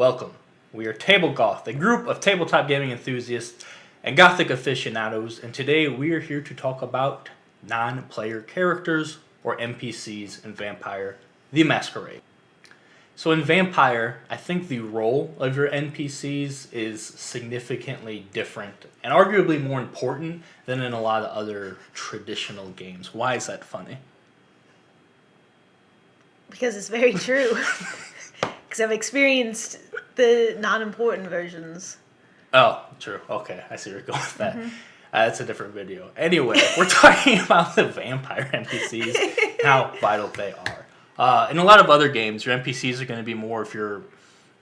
Welcome. We are TableGoth, a group of tabletop gaming enthusiasts and gothic aficionados, and today we are here to talk about non-player characters, or NPCs, in Vampire: The Masquerade. So in Vampire, I think the role of your NPCs is significantly different and arguably more important than in a lot of other traditional games. Why is that funny? Because it's very true. Because I've experienced the non-important versions. Oh, true. Okay, I see where you're going with that. That's a different video. Anyway, we're talking about the vampire NPCs, how vital they are. In a lot of other games, your NPCs are going to be more of your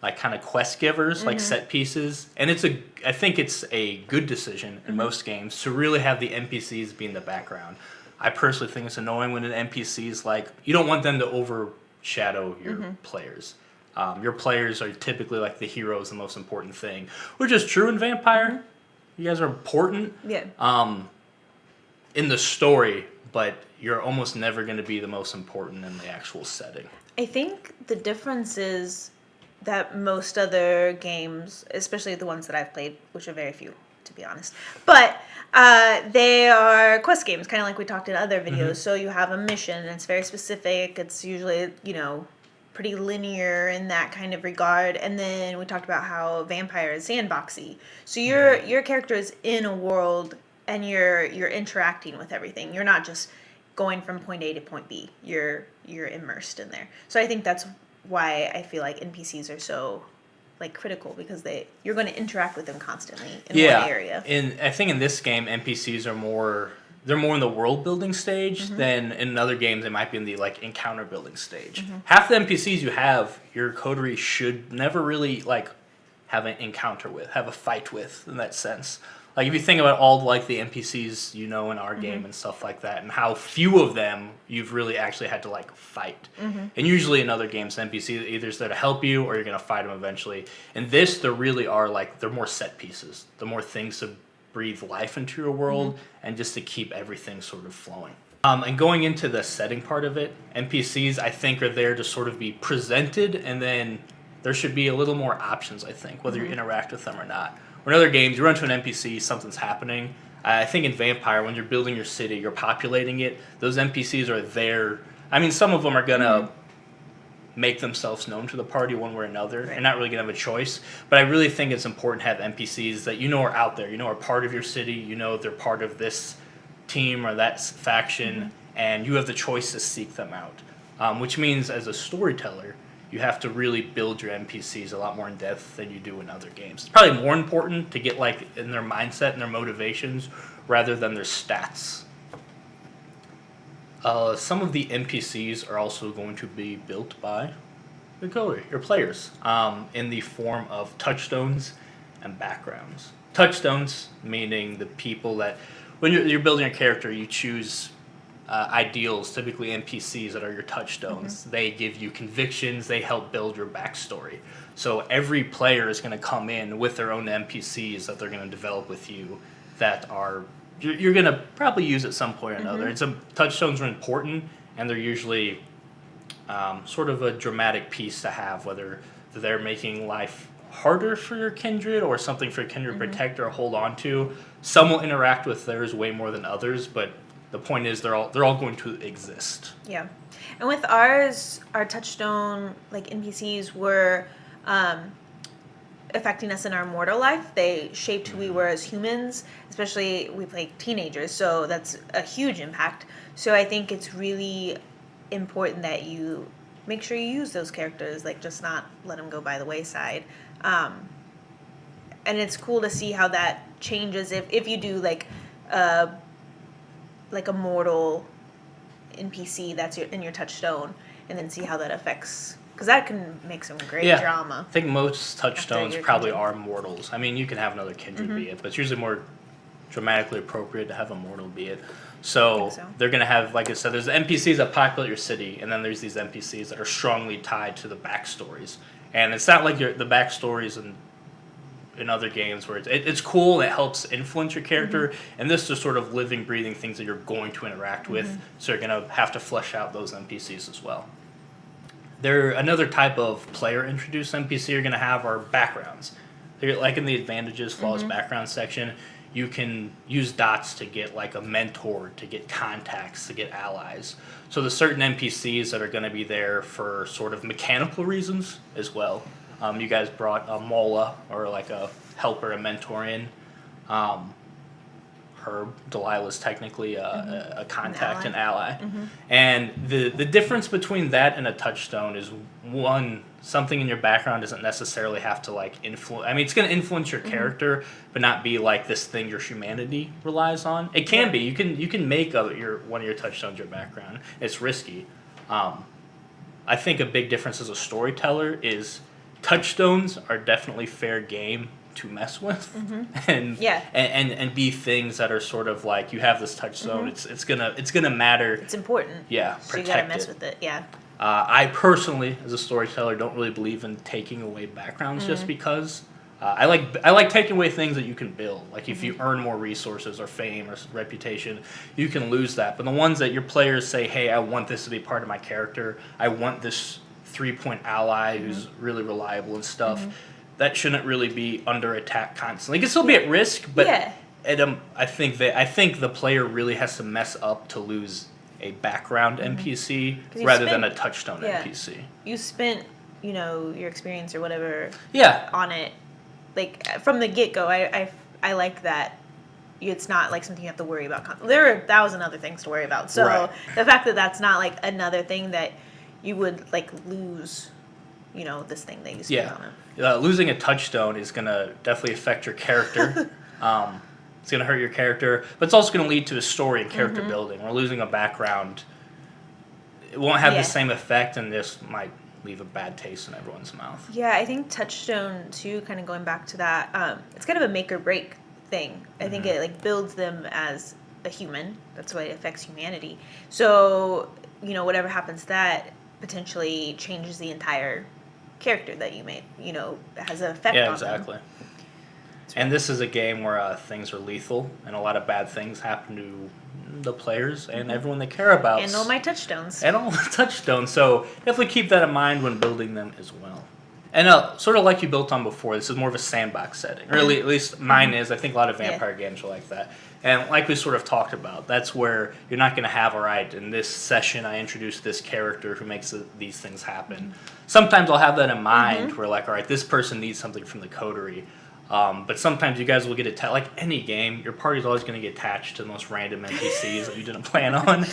like kind of quest givers, like set pieces, and I think it's a good decision in most games to really have the NPCs be in the background. I personally think it's annoying when an NPC is like, you don't want them to overshadow your players. Your players are typically like the heroes, the most important thing, which is true in Vampire. You guys are important in the story, but you're almost never going to be the most important in the actual setting. I think the difference is that most other games, especially the ones that I've played, which are very few, to be honest, but they are quest games, kind of like we talked in other videos. So you have a mission, and it's very specific. It's usually, pretty linear in that kind of regard. And then we talked about how Vampire is sandboxy. So your character is in a world, and you're interacting with everything. You're not just going from point A to point B. You're immersed in there. So I think that's why I feel like NPCs are so critical, because you're going to interact with them constantly in one area. And I think in this game, NPCs are more in the world building stage than in other games. They might be in the encounter building stage. Half the NPCs you have, your coterie should never really have an encounter with, have a fight with, in that sense. Like if you think about all the NPCs in our game and stuff like that, and how few of them you've really actually had to fight. And usually in other games, NPCs either is there to help you or you're gonna fight them eventually. In this, there really are they're more set pieces. They're more things to breathe life into your world and just to keep everything sort of flowing. And going into the setting part of it, NPCs I think are there to sort of be presented, and then there should be a little more options, I think, whether you interact with them or not. Or in other games, you run into an NPC, something's happening. I think in Vampire, when you're building your city, you're populating it, those NPCs are there. I mean, some of them are going to make themselves known to the party one way or another. You're not really going to have a choice. But I really think it's important to have NPCs that are out there, are part of your city, they're part of this team or that faction, and you have the choice to seek them out. Which means as a storyteller, you have to really build your NPCs a lot more in depth than you do in other games. It's probably more important to get in their mindset and their motivations rather than their stats. Some of the NPCs are also going to be built by the coterie, your players, in the form of touchstones and backgrounds. Touchstones meaning the people that, when you're building a character, you choose ideals, typically NPCs that are your touchstones. They give you convictions, they help build your backstory. So every player is going to come in with their own NPCs that they're going to develop with you that are you're going to probably use at some point or another. And some touchstones are important, and they're usually sort of a dramatic piece to have, whether they're making life harder for your kindred or something for your kindred to protect or hold on to. Some will interact with theirs way more than others, but the point is they're all going to exist. Yeah. And with ours, our touchstone NPCs were affecting us in our mortal life. They shaped who we were as humans, especially we play teenagers, so that's a huge impact. So I think it's really important that you make sure you use those characters, just not let them go by the wayside. And it's cool to see how that changes if you do a mortal NPC that's in your touchstone, and then see how that affects, because that can make some great drama. I think most touchstones probably are mortals. I mean, you can have another kindred be it, but it's usually more dramatically appropriate to have a mortal be it. So they're going to have, like I said, there's NPCs that populate your city, and then there's these NPCs that are strongly tied to the backstories. And it's not like the backstories in other games where it's cool and it helps influence your character, and this is sort of living, breathing things that you're going to interact with, so you're going to have to flesh out those NPCs as well. They're another type of player introduced NPC you're going to have are backgrounds. They're like in the advantages, flaws, background section, you can use dots to get like a mentor, to get contacts, to get allies. So there's certain NPCs that are going to be there for sort of mechanical reasons as well. You guys brought a Mola, or like a helper, a mentor in. Herb, Delilah's technically a contact, an ally. And the difference between that and a touchstone is, one, something in your background doesn't necessarily have to like influence. I mean, it's going to influence your character, but not be like this thing your humanity relies on. It can be. You can make one of your touchstones your background. It's risky. I think a big difference as a storyteller is touchstones are definitely fair game to mess with, and be things that are sort of like, you have this touchstone. It's gonna matter. It's important. Yeah, so you gotta mess with it. Yeah. I personally, as a storyteller, don't really believe in taking away backgrounds just because. I like taking away things that you can build. Like if you earn more resources or fame or reputation, you can lose that. But the ones that your players say, hey, I want this to be part of my character. I want this 3-point ally who's really reliable and stuff. That shouldn't really be under attack constantly. It can still be at risk, but I think the player really has to mess up to lose a background NPC rather than a touchstone NPC. You spent, your experience or whatever on it. Like from the get-go, I like that. It's not like something you have to worry about. There are 1,000 other things to worry about. So the fact that that's not like another thing that you would like lose, this thing that you spent on it. Losing a touchstone is going to definitely affect your character. It's going to hurt your character, but it's also going to lead to a story and character building. Or losing a background, it won't have the same effect, and this might leave a bad taste in everyone's mouth. Yeah, I think touchstone too, kind of going back to that, it's kind of a make or break thing. I think it like builds them as a human. That's why it affects humanity. So, whatever happens to that potentially changes the entire character that you made, has an effect on them. Yeah, exactly. And this is a game where things are lethal, and a lot of bad things happen to the players and everyone they care about. And all my touchstones. And all the touchstones. So definitely keep that in mind when building them as well. And sort of like you built on before, this is more of a sandbox setting. Or at least mine is. I think a lot of vampire games are like that. And like we sort of talked about, that's where you're not going to have, all right, in this session I introduced this character who makes these things happen. Sometimes I'll have that in mind where like, all right, this person needs something from the coterie. But sometimes you guys will get attached. Like any game, your party's always going to get attached to the most random NPCs that you didn't plan on.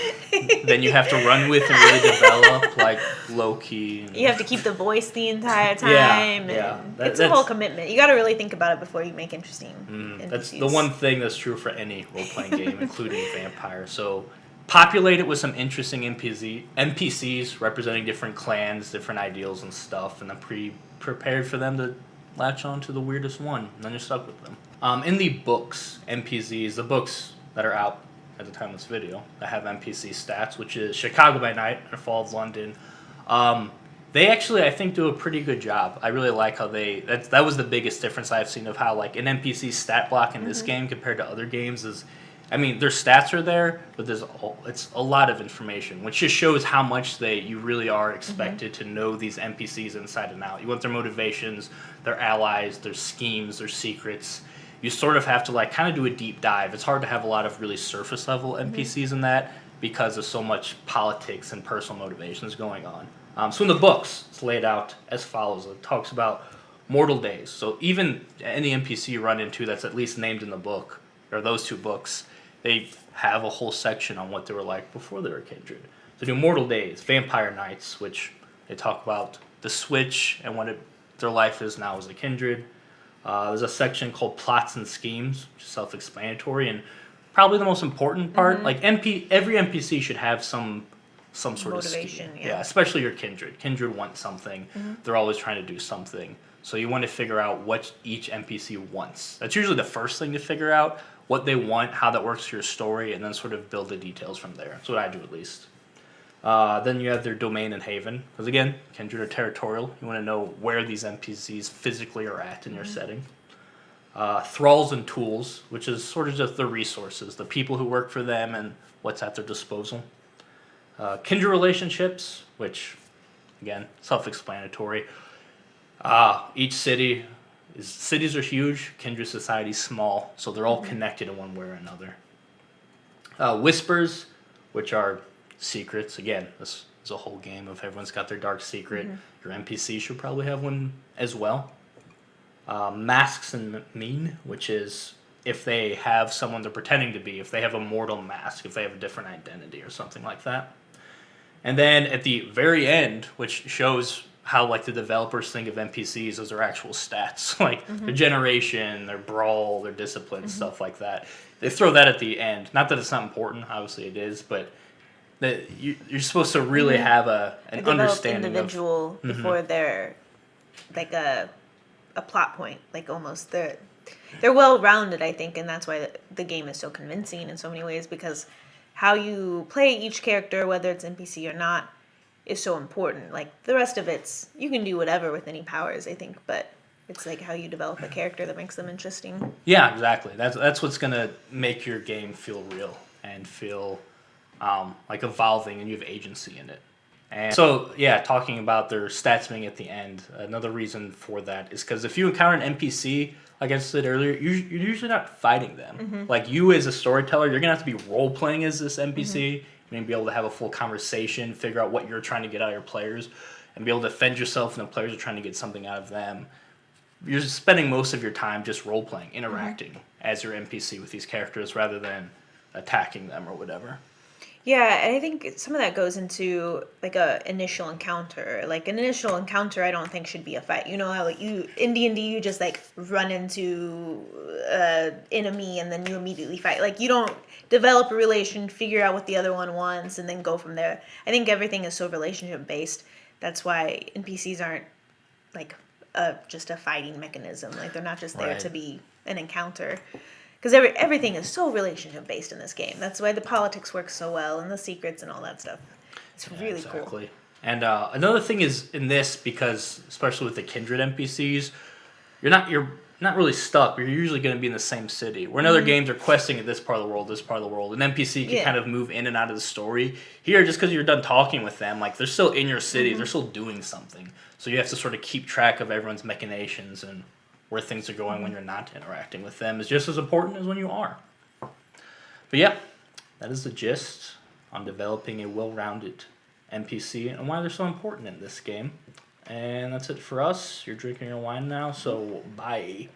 Then you have to run with and really develop, like low-key. You have to keep the voice the entire time. It's a whole commitment. You got to really think about it before you make interesting NPCs. That's the one thing that's true for any role-playing game, including Vampire. So populate it with some interesting NPCs representing different clans, different ideals and stuff, and then prepared for them to latch on to the weirdest one, and then you're stuck with them. In the books, NPCs, the books that are out at the time of this video, that have NPC stats, which is Chicago by Night and Fall of London, they actually, I think, do a pretty good job. I really like how that was the biggest difference I've seen of how like an NPC stat block in this game compared to other games is, I mean, their stats are there, but it's a lot of information, which just shows how much you really are expected to know these NPCs inside and out. You want their motivations, their allies, their schemes, their secrets. You sort of have to like kind of do a deep dive. It's hard to have a lot of really surface level NPCs in that because of so much politics and personal motivations going on. So in the books, it's laid out as follows. It talks about mortal days. So even any NPC you run into that's at least named in the book, or those two books, they have a whole section on what they were like before they were kindred. So do mortal days, vampire nights, which they talk about the switch and what their life is now as a kindred. There's a section called plots and schemes, which is self-explanatory, and probably the most important part. Like every NPC should have some sort of scheme. Yeah, especially your kindred. Kindred wants something. They're always trying to do something. So you want to figure out what each NPC wants. That's usually the first thing to figure out, what they want, how that works for your story, and then sort of build the details from there. That's what I do, at least. Then you have their domain and haven. Because again, kindred are territorial. You want to know where these NPCs physically are at in your setting. Thralls and tools, which is sort of just the resources, the people who work for them and what's at their disposal. Kindred relationships, which again, self-explanatory. Each cities are huge. Kindred society's small, so they're all connected in one way or another. Whispers, which are secrets. Again, this is a whole game of everyone's got their dark secret. Your NPC should probably have one as well. Masks and mien, which is if they have someone they're pretending to be, if they have a mortal mask, if they have a different identity or something like that. And then at the very end, which shows how like the developers think of NPCs, those are actual stats, like their generation, their brawl, their discipline, stuff like that. They throw that at the end. Not that it's not important, obviously it is, but that you're supposed to really have an understanding individual before they're like a plot point, like almost they're well rounded, I think, and that's why the game is so convincing in so many ways, because how you play each character, whether it's NPC or not, is so important. Like the rest of it's you can do whatever with any powers, I think, but it's like how you develop a character that makes them interesting. Yeah, exactly. That's what's gonna make your game feel real and feel like evolving, and you have agency in it. And so, yeah, talking about their stats being at the end, another reason for that is because if you encounter an NPC, like I said earlier, you're usually not fighting them. Like you as a storyteller, you're gonna have to be role playing as this NPC. You're gonna be able to have a full conversation, figure out what you're trying to get out of your players, and be able to defend yourself, and the players are trying to get something out of them. You're spending most of your time just role playing, interacting as your NPC with these characters rather than attacking them or whatever. Yeah, and I think some of that goes into like a initial encounter. Like an initial encounter, I don't think should be a fight. You know how like you in D&D you just like run into enemy and then you immediately fight. Like you don't develop a relation, figure out what the other one wants, and then go from there. I think everything is so relationship based. That's why NPCs aren't like just a fighting mechanism. Like they're not just there to be an encounter. Because everything is so relationship based in this game. That's why the politics work so well and the secrets and all that stuff. It's really cool. And another thing is in this, because especially with the kindred NPCs, you're not really stuck. You're usually going to be in the same city. Where in other games are questing at this part of the world, this part of the world. An NPC can kind of move in and out of the story. Here, just because you're done talking with them, like they're still in your city. They're still doing something. So you have to sort of keep track of everyone's machinations and where things are going when you're not interacting with them is just as important as when you are. But yeah, that is the gist on developing a well-rounded NPC and why they're so important in this game. And that's it for us. You're drinking your wine now, so bye.